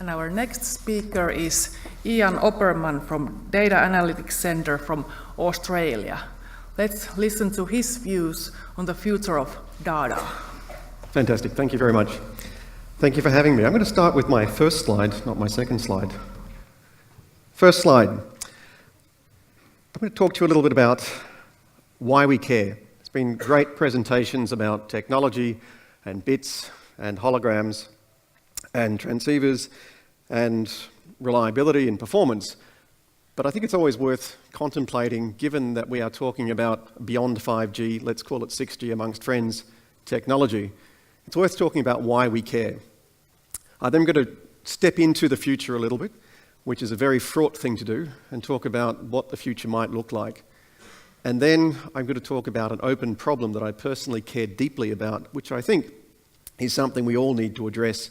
And our next speaker is Ian Opperman from Data Analytics Center from Australia. Let's listen to his views on the future of data. Fantastic, thank you very much. Thank you for having me. I'm going to start with my first slide, not my second slide. First slide. I'm going to talk to you a little bit about why we care. It's been great presentations about technology and bits and holograms and transceivers and reliability and performance. But I think it's always worth contemplating, given that we are talking about beyond 5G, let's call it 6G amongst friends, technology. It's worth talking about why we care. I'm then going to step into the future a little bit, which is a very fraught thing to do, and talk about what the future might look like. And then I'm going to talk about an open problem that I personally care deeply about, which I think is something we all need to address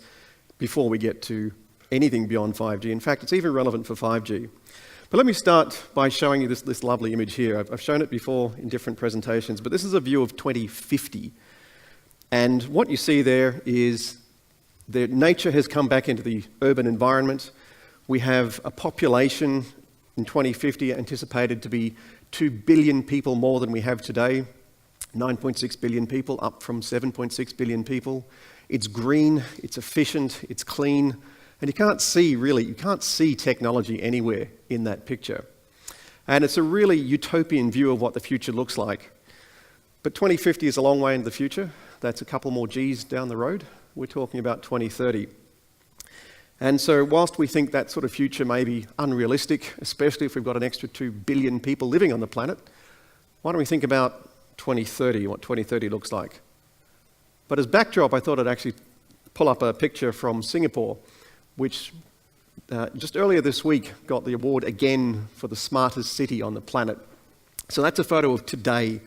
before we get to anything beyond 5G. In fact, it's even relevant for 5G. But let me start by showing you this lovely image here. I've shown it before in different presentations, but this is a view of 2050. And what you see there is that nature has come back into the urban environment. We have a population in 2050 anticipated to be 2 billion people more than we have today, 9.6 billion people, up from 7.6 billion people. It's green, it's efficient, it's clean, and you can't see technology anywhere in that picture. And it's a really utopian view of what the future looks like. But 2050 is a long way into the future. That's a couple more G's down the road. We're talking about 2030. And so whilst we think that sort of future may be unrealistic, especially if we've got an extra 2 billion people living on the planet, why don't we think about 2030, what 2030 looks like? But as backdrop, I thought I'd actually pull up a picture from Singapore, which just earlier this week got the award again for the smartest city on the planet. So that's a photo of today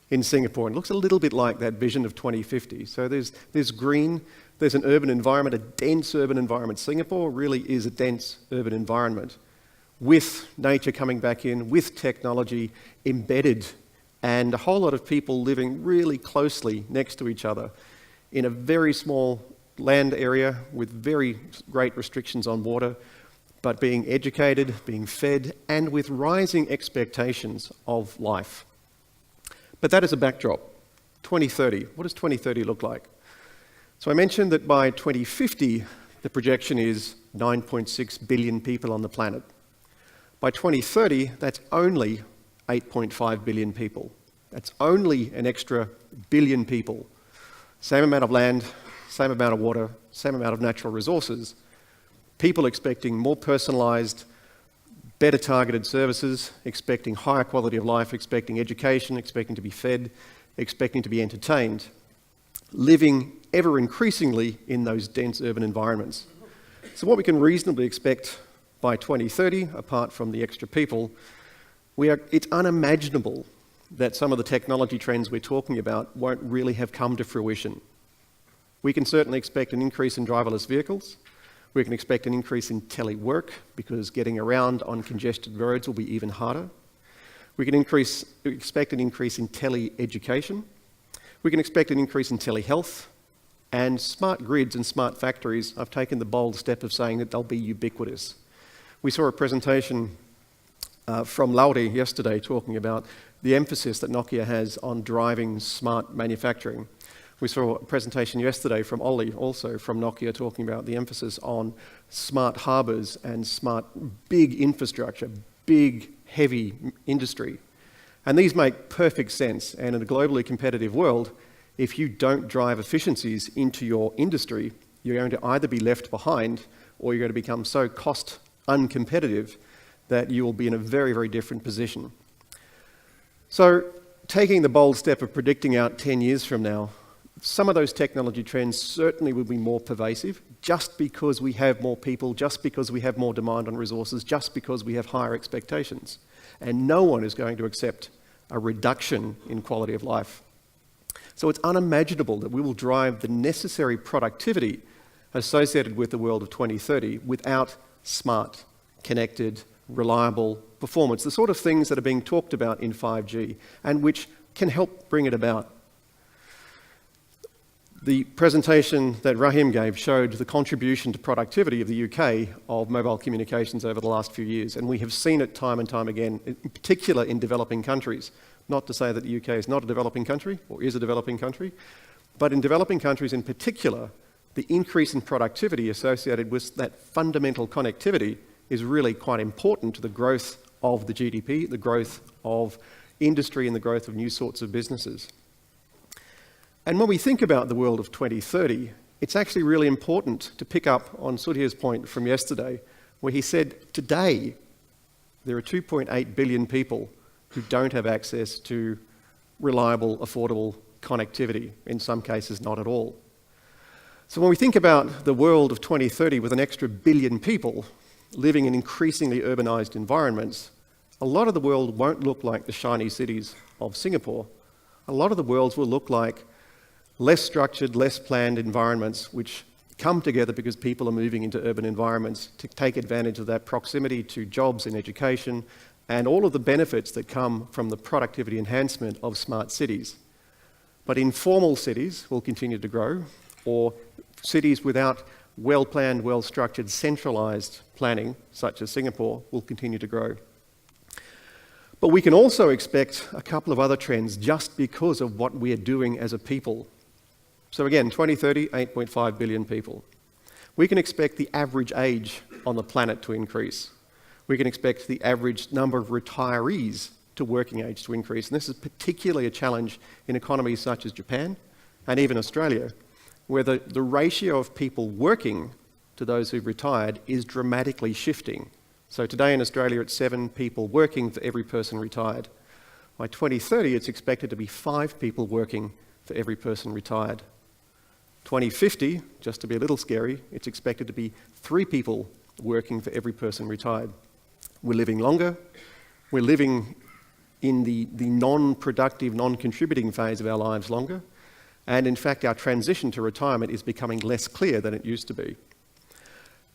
in Singapore, and it looks a little bit like that vision of 2050. So there's green, there's an urban environment, a dense urban environment. Singapore really is a dense urban environment with nature coming back in, with technology embedded, and a whole lot of people living really closely next to each other in a very small land area with very great restrictions on water, but being educated, being fed, and with rising expectations of life. But that is a backdrop. 2030, what does 2030 look like? So I mentioned that by 2050, the projection is 9.6 billion people on the planet. By 2030, that's only 8.5 billion people. That's only an extra billion people. Same amount of land, same amount of water, same amount of natural resources. People expecting more personalised, better targeted services, expecting higher quality of life, expecting education, expecting to be fed, expecting to be entertained, living ever increasingly in those dense urban environments. So what we can reasonably expect by 2030, apart from the extra people, it's unimaginable that some of the technology trends we're talking about won't really have come to fruition. We can certainly expect an increase in driverless vehicles. We can expect an increase in telework because getting around on congested roads will be even harder. We can expect an increase in tele-education. We can expect an increase in telehealth. And smart grids and smart factories, I've taken the bold step of saying that they'll be ubiquitous. We saw a presentation from Lauri yesterday talking about the emphasis that Nokia has on driving smart manufacturing. We saw a presentation yesterday from Olli, also from Nokia, talking about the emphasis on smart harbours and smart big infrastructure, big, heavy industry. And these make perfect sense. And in a globally competitive world, if you don't drive efficiencies into your industry, you're going to either be left behind or you're going to become so cost uncompetitive that you will be in a very, very different position. So taking the bold step of predicting out 10 years from now, some of those technology trends certainly will be more pervasive just because we have more people, just because we have more demand on resources, just because we have higher expectations. And no one is going to accept a reduction in quality of life. So it's unimaginable that we will drive the necessary productivity associated with the world of 2030 without smart, connected, reliable performance, the sort of things that are being talked about in 5G and which can help bring it about. The presentation that Rahim gave showed the contribution to productivity of the UK of mobile communications over the last few years, and we have seen it time and time again, in particular in developing countries. Not to say that the UK is not a developing country, or is a developing country, but in developing countries in particular, the increase in productivity associated with that fundamental connectivity is really quite important to the growth of the GDP, the growth of industry, and the growth of new sorts of businesses. And when we think about the world of 2030, it's actually really important to pick up on Sudhir's point from yesterday, where he said today there are 2.8 billion people who don't have access to reliable, affordable connectivity, in some cases not at all. So when we think about the world of 2030 with an extra billion people living in increasingly urbanised environments, a lot of the world won't look like the shiny cities of Singapore. A lot of the worlds will look like less structured, less planned environments which come together because people are moving into urban environments to take advantage of that proximity to jobs and education and all of the benefits that come from the productivity enhancement of smart cities. But informal cities will continue to grow, or cities without well-planned, well-structured, centralised planning, such as Singapore, will continue to grow. But we can also expect a couple of other trends just because of what we are doing as a people. So again, 2030, 8.5 billion people. We can expect the average age on the planet to increase. We can expect the average number of retirees to working age to increase. And this is particularly a challenge in economies such as Japan and even Australia, where the ratio of people working to those who've retired is dramatically shifting. So today in Australia, it's 7 people working for every person retired. By 2030, it's expected to be 5 people working for every person retired. 2050, just to be a little scary, it's expected to be 3 people working for every person retired. We're living longer. We're living in the non-productive, non-contributing phase of our lives longer. And in fact, our transition to retirement is becoming less clear than it used to be.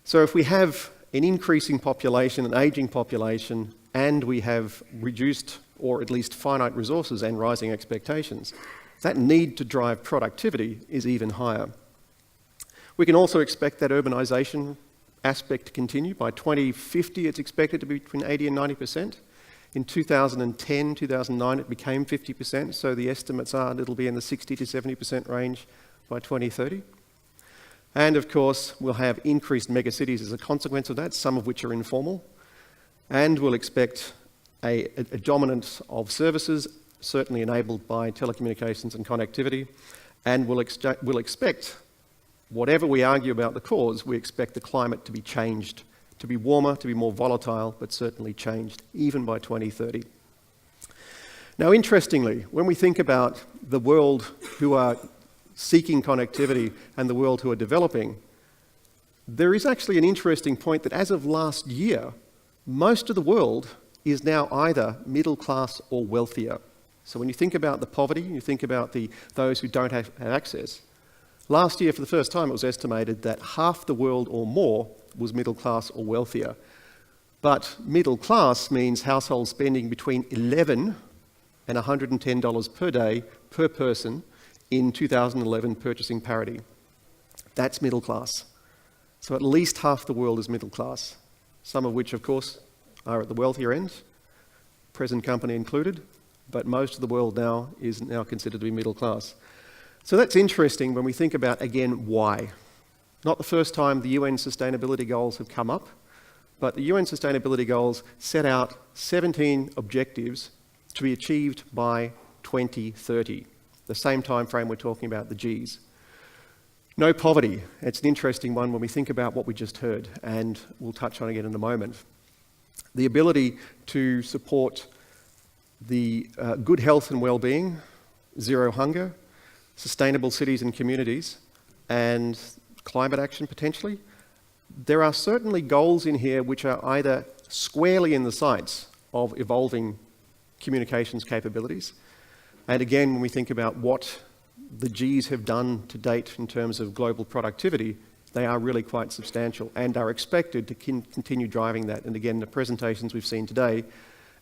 So if we have an increasing population, an ageing population, and we have reduced or at least finite resources and rising expectations, that need to drive productivity is even higher. We can also expect that urbanisation aspect to continue. By 2050, it's expected to be between 80 and 90%. In 2010, 2009, it became 50%, so the estimates are that it'll be in the 60 to 70% range by 2030. And of course, we'll have increased megacities as a consequence of that, some of which are informal. And we'll expect a dominance of services, certainly enabled by telecommunications and connectivity. And we'll expect, whatever we argue about the cause, we expect the climate to be changed, to be warmer, to be more volatile, but certainly changed, even by 2030. Now, interestingly, when we think about the world who are seeking connectivity and the world who are developing, there is actually an interesting point that as of last year, most of the world is now either middle class or wealthier. So when you think about the poverty, you think about those who don't have access, last year, for the first time, it was estimated that half the world or more was middle class or wealthier. But middle class means households spending between $11 and $110 per day per person in 2011 purchasing parity. That's middle class. So at least half the world is middle class, some of which, of course, are at the wealthier end, present company included, but most of the world now is now considered to be middle class. So that's interesting when we think about, again, why. Not the first time the UN sustainability goals have come up, but the UN sustainability goals set out 17 objectives to be achieved by 2030, the same time frame we're talking about the Gs. No poverty. It's an interesting one when we think about what we just heard, and we'll touch on again in a moment. The ability to support the good health and well-being, zero hunger, sustainable cities and communities, and climate action potentially. There are certainly goals in here which are either squarely in the sights of evolving communications capabilities. And again, when we think about what the Gs have done to date in terms of global productivity, they are really quite substantial and are expected to continue driving that. And again, the presentations we've seen today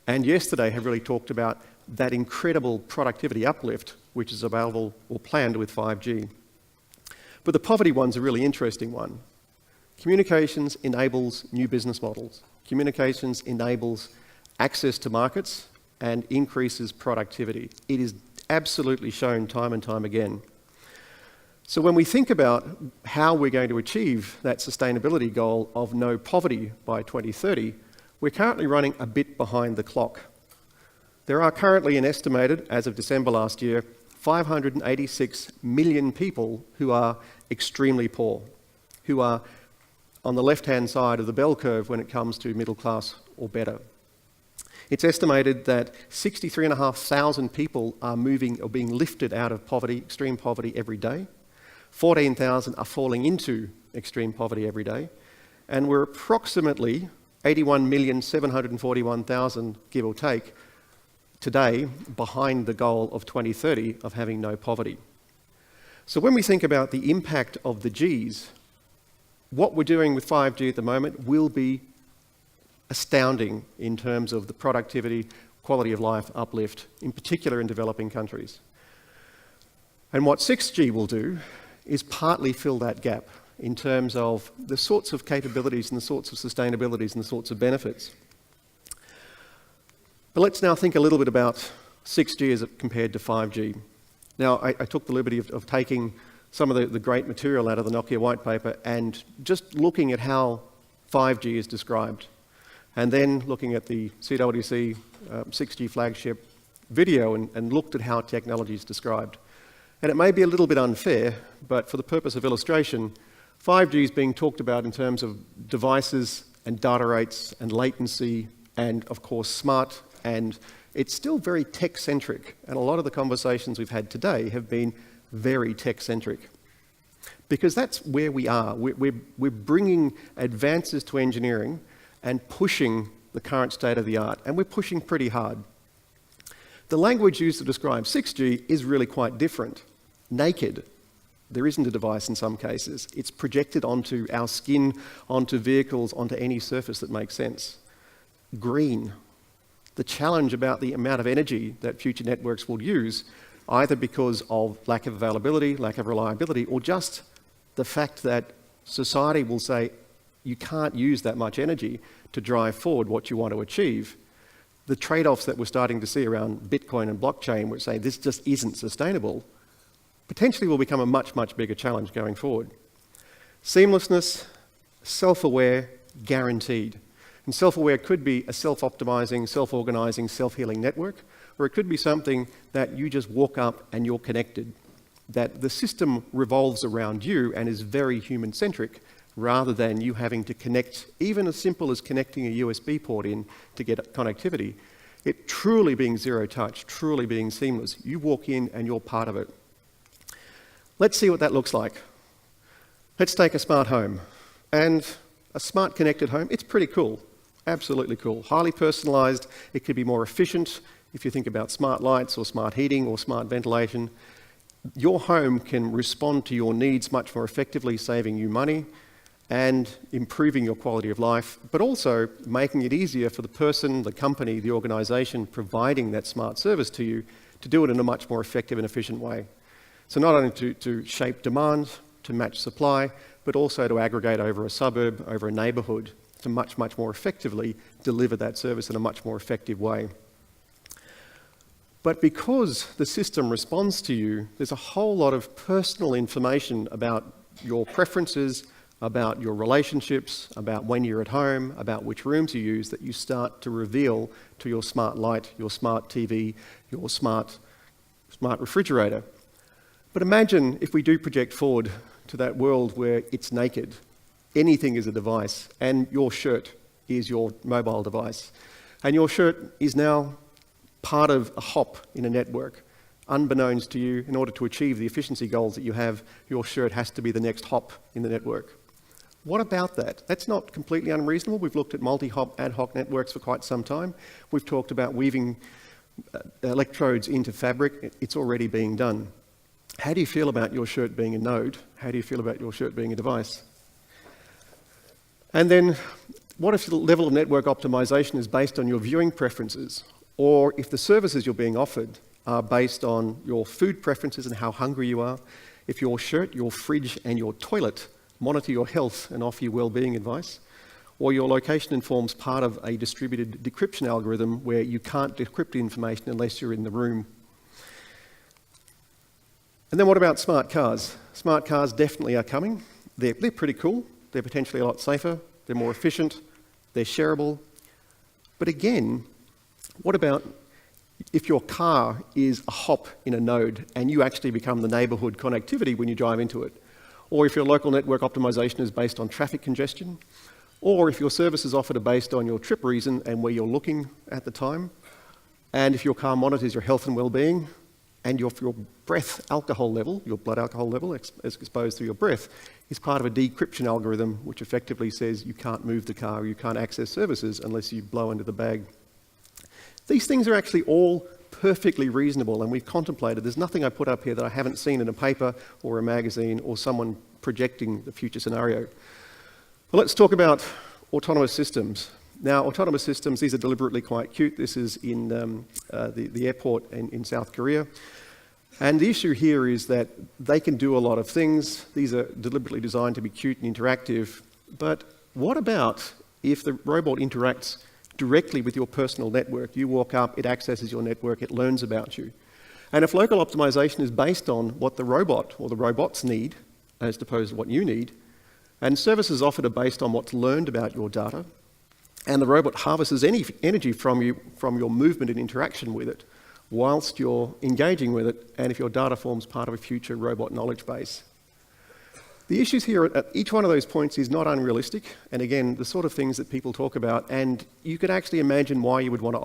and yesterday have really talked about that incredible productivity uplift which is available or planned with 5G. But the poverty one's a really interesting one. Communications enables new business models. Communications enables access to markets and increases productivity. It is absolutely shown time and time again. So when we think about how we're going to achieve that sustainability goal of no poverty by 2030, we're currently running a bit behind the clock. There are currently an estimated, as of December last year, 586 million people who are extremely poor, who are on the left-hand side of the bell curve when it comes to middle class or better. It's estimated that 63,500 people are moving or being lifted out of poverty, extreme poverty every day. 14,000 are falling into extreme poverty every day. And we're approximately 81,741,000, give or take, today behind the goal of 2030 of having no poverty. So when we think about the impact of the Gs, what we're doing with 5G at the moment will be astounding in terms of the productivity, quality of life uplift, in particular in developing countries. And what 6G will do is partly fill that gap in terms of the sorts of capabilities and the sorts of sustainabilities and the sorts of benefits. But let's now think a little bit about 6G as compared to 5G. Now, I took the liberty of taking some of the great material out of the Nokia white paper and just looking at how 5G is described, and then looking at the CWC 6G flagship video and looked at how technology is described. And it may be a little bit unfair, but for the purpose of illustration, 5G is being talked about in terms of devices and data rates and latency and, of course, smart, and it's still very tech-centric. And a lot of the conversations we've had today have been very tech-centric. Because that's where we are. We're bringing advances to engineering and pushing the current state of the art, and we're pushing pretty hard. The language used to describe 6G is really quite different. Naked. There isn't a device in some cases. It's projected onto our skin, onto vehicles, onto any surface that makes sense. Green. The challenge about the amount of energy that future networks will use, either because of lack of availability, lack of reliability, or just the fact that society will say you can't use that much energy to drive forward what you want to achieve. The trade-offs that we're starting to see around Bitcoin and blockchain, which say this just isn't sustainable, potentially will become a much, much bigger challenge going forward. Seamlessness, self-aware, guaranteed. And self-aware could be a self-optimizing, self-organizing, self-healing network, or it could be something that you just walk up and you're connected, that the system revolves around you and is very human-centric, rather than you having to connect, even as simple as connecting a USB port in to get connectivity. It truly being zero touch, truly being seamless. You walk in and you're part of it. Let's see what that looks like. Let's take a smart home. And a smart connected home, it's pretty cool. Absolutely cool. Highly personalized. It could be more efficient if you think about smart lights or smart heating or smart ventilation. Your home can respond to your needs much more effectively, saving you money and improving your quality of life, but also making it easier for the person, the company, the organization providing that smart service to you to do it in a much more effective and efficient way. So not only to shape demand, to match supply, but also to aggregate over a suburb, over a neighbourhood, to much, much more effectively deliver that service in a much more effective way. But because the system responds to you, there's a whole lot of personal information about your preferences, about your relationships, about when you're at home, about which rooms you use, that you start to reveal to your smart light, your smart TV, your smart refrigerator. But imagine if we do project forward to that world where it's naked, anything is a device, and your shirt is your mobile device. And your shirt is now part of a hop in a network. Unbeknownst to you, in order to achieve the efficiency goals that you have, your shirt has to be the next hop in the network. What about that? That's not completely unreasonable. We've looked at multi-hop ad hoc networks for quite some time. We've talked about weaving electrodes into fabric. It's already being done. How do you feel about your shirt being a node? How do you feel about your shirt being a device? And then, what if the level of network optimization is based on your viewing preferences? Or if the services you're being offered are based on your food preferences and how hungry you are? if your shirt, your fridge and your toilet monitor your health and offer you well-being advice, or your location informs part of a distributed decryption algorithm where you can't decrypt information unless you're in the room. And then what about smart cars? Smart cars definitely are coming. They're pretty cool. They're potentially a lot safer. They're more efficient. They're shareable. But again, what about if your car is a hop in a node and you actually become the neighbourhood connectivity when you drive into it? Or if your local network optimization is based on traffic congestion? Or if your services offered are based on your trip reason and where you're looking at the time? And if your car monitors your health and well-being and your breath alcohol level, your blood alcohol level as exposed through your breath, is part of a decryption algorithm which effectively says you can't move the car, you can't access services unless you blow into the bag. These things are actually all perfectly reasonable, and we've contemplated. There's nothing I put up here that I haven't seen in a paper or a magazine or someone projecting the future scenario. Well, let's talk about autonomous systems. Now, autonomous systems, these are deliberately quite cute. This is in the airport in South Korea. And the issue here is that they can do a lot of things. These are deliberately designed to be cute and interactive. But what about if the robot interacts directly with your personal network? You walk up, it accesses your network, it learns about you. And if local optimization is based on what the robot or the robots need, as opposed to what you need, and services offered are based on what's learned about your data, and the robot harvests any energy from you, from your movement and interaction with it, whilst you're engaging with it, and if your data forms part of a future robot knowledge base. The issues here at each one of those points is not unrealistic, and again, the sort of things that people talk about, and you could actually imagine why you would want to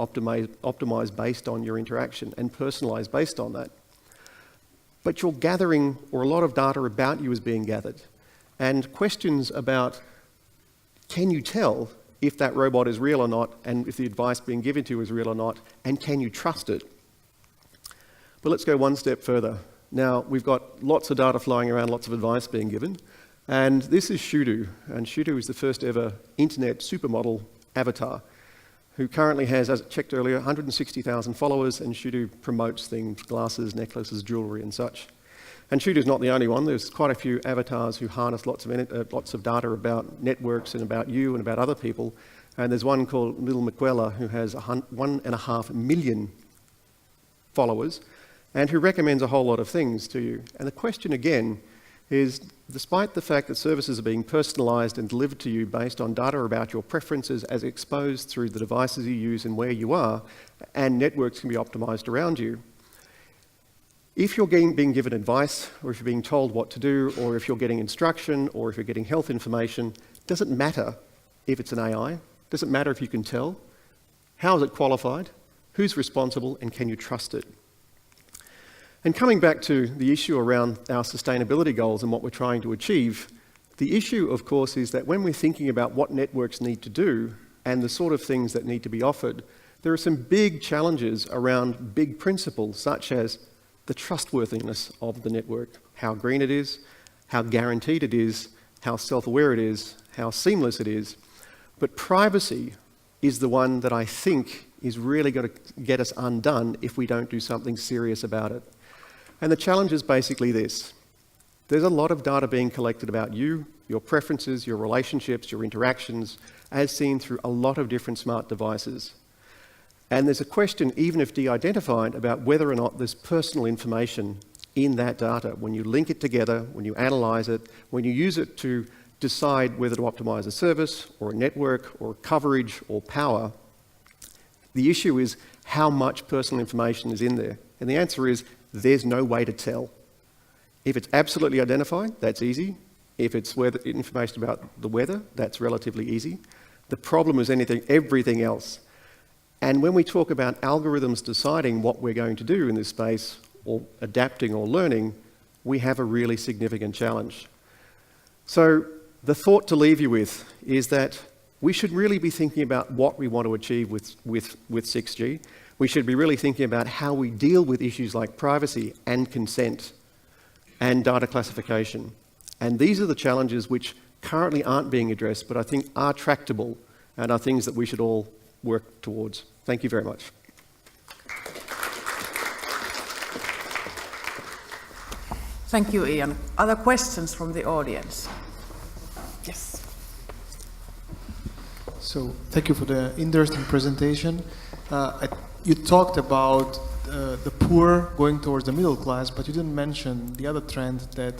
optimize based on your interaction and personalize based on that. But you're gathering, or a lot of data about you is being gathered, and questions about, can you tell if that robot is real or not, and if the advice being given to you is real or not, and can you trust it? But let's go one step further. Now, we've got lots of data flowing around, lots of advice being given, and this is Shudu, and Shudu is the first ever internet supermodel avatar, who currently has, as I checked earlier, 160,000 followers, and Shudu promotes things, glasses, necklaces, jewellery and such. And Shudu's not the only one. There's quite a few avatars who harness lots of data about networks and about you and about other people, and there's one called Little Miquela who has 1.5 million followers, and who recommends a whole lot of things to you. And the question again is, despite the fact that services are being personalised and delivered to you based on data about your preferences as exposed through the devices you use and where you are, and networks can be optimised around you, if you're being given advice, or if you're being told what to do, or if you're getting instruction, or if you're getting health information, doesn't matter if it's an AI, doesn't matter if you can tell, how is it qualified, who's responsible, and can you trust it? And coming back to the issue around our sustainability goals and what we're trying to achieve, the issue, of course, is that when we're thinking about what networks need to do and the sort of things that need to be offered, there are some big challenges around big principles, such as the trustworthiness of the network, how green it is, how guaranteed it is, how self-aware it is, how seamless it is. But privacy is the one that I think is really going to get us undone if we don't do something serious about it. And the challenge is basically this. There's a lot of data being collected about you, your preferences, your relationships, your interactions, as seen through a lot of different smart devices. And there's a question, even if de-identified, about whether or not there's personal information in that data. When you link it together, when you analyse it, when you use it to decide whether to optimise a service or a network or coverage or power, the issue is how much personal information is in there. And the answer is, there's no way to tell. If it's absolutely identified, that's easy. If it's information about the weather, that's relatively easy. The problem is everything else. And when we talk about algorithms deciding what we're going to do in this space, or adapting or learning, we have a really significant challenge. So the thought to leave you with is that we should really be thinking about what we want to achieve with 6G. We should be really thinking about how we deal with issues like privacy and consent and data classification. And these are the challenges which currently aren't being addressed, but I think are tractable and are things that we should all work towards. Thank you very much. Thank you, Ian. Other questions from the audience? Yes. So thank you for the interesting presentation. You talked about the poor going towards the middle class, but you didn't mention the other trend that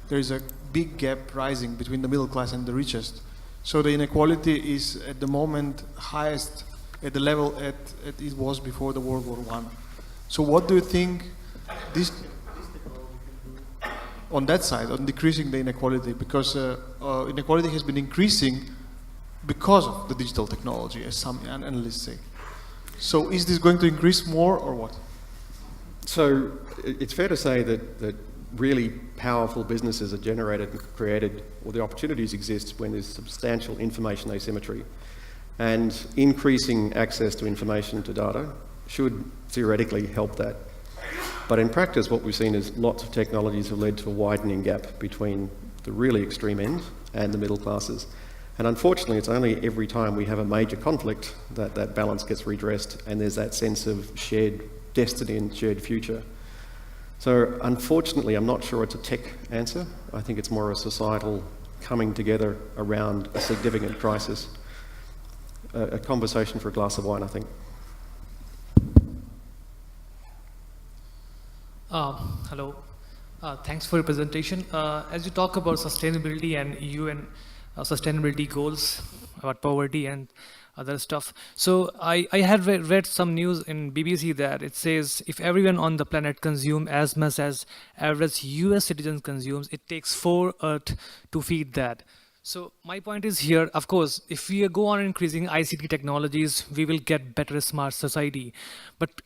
there is a big gap rising between the middle class and the richest. So the inequality is at the moment highest at the level at it was before the World War I. So what do you think this on that side, on decreasing the inequality? Because inequality has been increasing because of the digital technology, as some analysts say. So is this going to increase more or what? So it's fair to say that really powerful businesses are generated and created, or the opportunities exist when there's substantial information asymmetry. And increasing access to information, to data, should theoretically help that. But in practice, what we've seen is lots of technologies have led to a widening gap between the really extreme end and the middle classes. And unfortunately, it's only every time we have a major conflict that that balance gets redressed and there's that sense of shared destiny and shared future. So unfortunately, I'm not sure it's a tech answer. I think it's more a societal coming together around a significant crisis. A conversation for a glass of wine, I think. Hello. Thanks for your presentation. As you talk about sustainability and UN sustainability goals about poverty and other stuff. So I had read some news in BBC that it says if everyone on the planet consume as much as average US citizens consumes, it takes 4 Earth to feed that. So my point is here, of course, if we go on increasing ICT technologies, we will get better smart society. But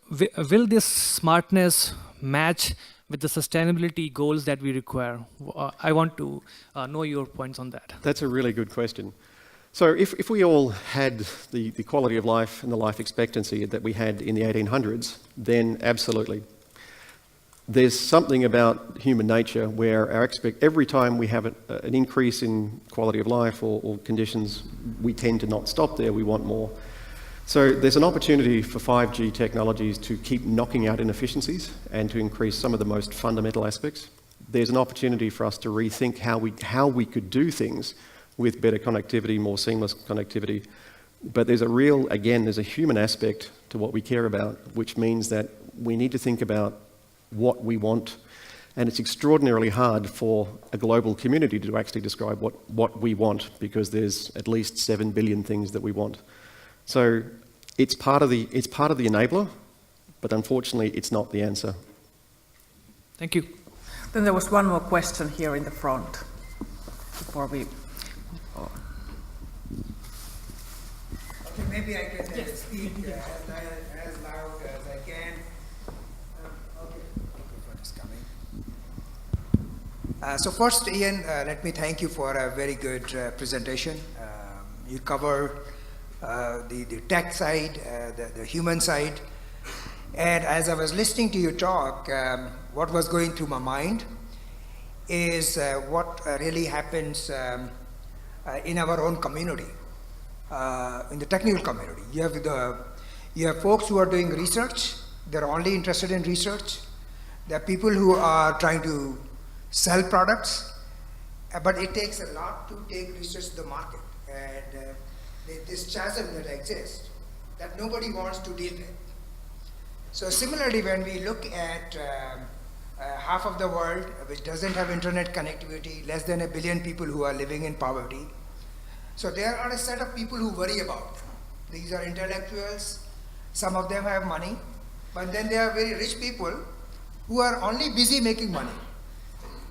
will this smartness match with the sustainability goals that we require? I want to know your points on that. That's a really good question. So if we all had the quality of life and the life expectancy that we had in the 1800s, then absolutely. There's something about human nature where every time we have an increase in quality of life or conditions, we tend to not stop there, we want more. So there's an opportunity for 5G technologies to keep knocking out inefficiencies and to increase some of the most fundamental aspects. There's an opportunity for us to rethink how we could do things with better connectivity, more seamless connectivity. But there's a human aspect to what we care about, which means that we need to think about what we want. And it's extraordinarily hard for a global community to actually describe what we want, because there's at least 7 billion things that we want. So it's part of the enabler, but unfortunately it's not the answer. Thank you. Then there was one more question here in the front before we move on. Okay, maybe I can speak as loud as I can. Okay, microphone is coming. So first, Ian, let me thank you for a very good presentation. You covered the tech side, the human side. And as I was listening to you talk, what was going through my mind is what really happens in our own community, in the technical community. You have folks who are doing research. They're only interested in research. There are people who are trying to sell products, but it takes a lot to take research to the market. And this chasm that exists, that nobody wants to deal with. So similarly, when we look at half of the world which doesn't have internet connectivity, less than 1 billion people who are living in poverty. So there are a set of people who worry about them. These are intellectuals, some of them have money, but then there are very rich people who are only busy making money.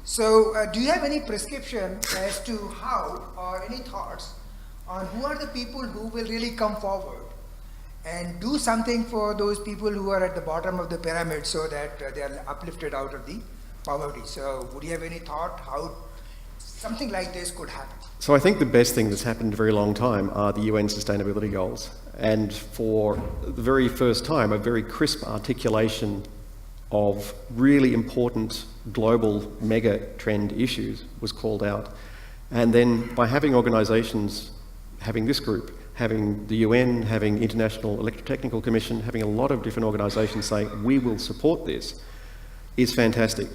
So do you have any prescription as to how, or any thoughts on who are the people who will really come forward and do something for those people who are at the bottom of the pyramid so that they are uplifted out of the poverty? So would you have any thought how something like this could happen? So I think the best thing that's happened in a very long time are the UN Sustainability Goals. And for the very first time, a very crisp articulation of really important global mega trend issues was called out. And then by having organisations, having this group, having the UN, having International Electrotechnical Commission, having a lot of different organisations say, we will support this, is fantastic.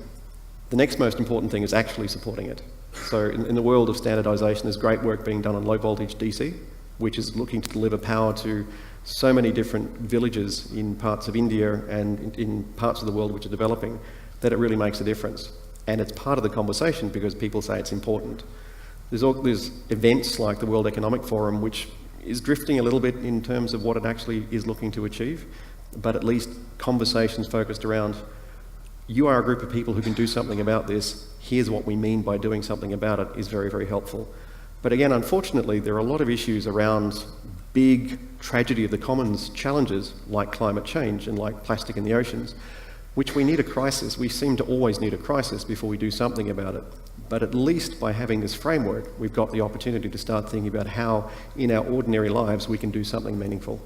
The next most important thing is actually supporting it. So in the world of standardization, there's great work being done on low voltage DC, which is looking to deliver power to so many different villages in parts of India and in parts of the world which are developing, that it really makes a difference. And it's part of the conversation because people say it's important. There's events like the World Economic Forum, which is drifting a little bit in terms of what it actually is looking to achieve, but at least conversations focused around, you are a group of people who can do something about this, here's what we mean by doing something about it, is very, very helpful. But again, unfortunately, there are a lot of issues around big tragedy of the commons challenges like climate change and like plastic in the oceans, which we need a crisis. We seem to always need a crisis before we do something about it. But at least by having this framework, we've got the opportunity to start thinking about how in our ordinary lives we can do something meaningful.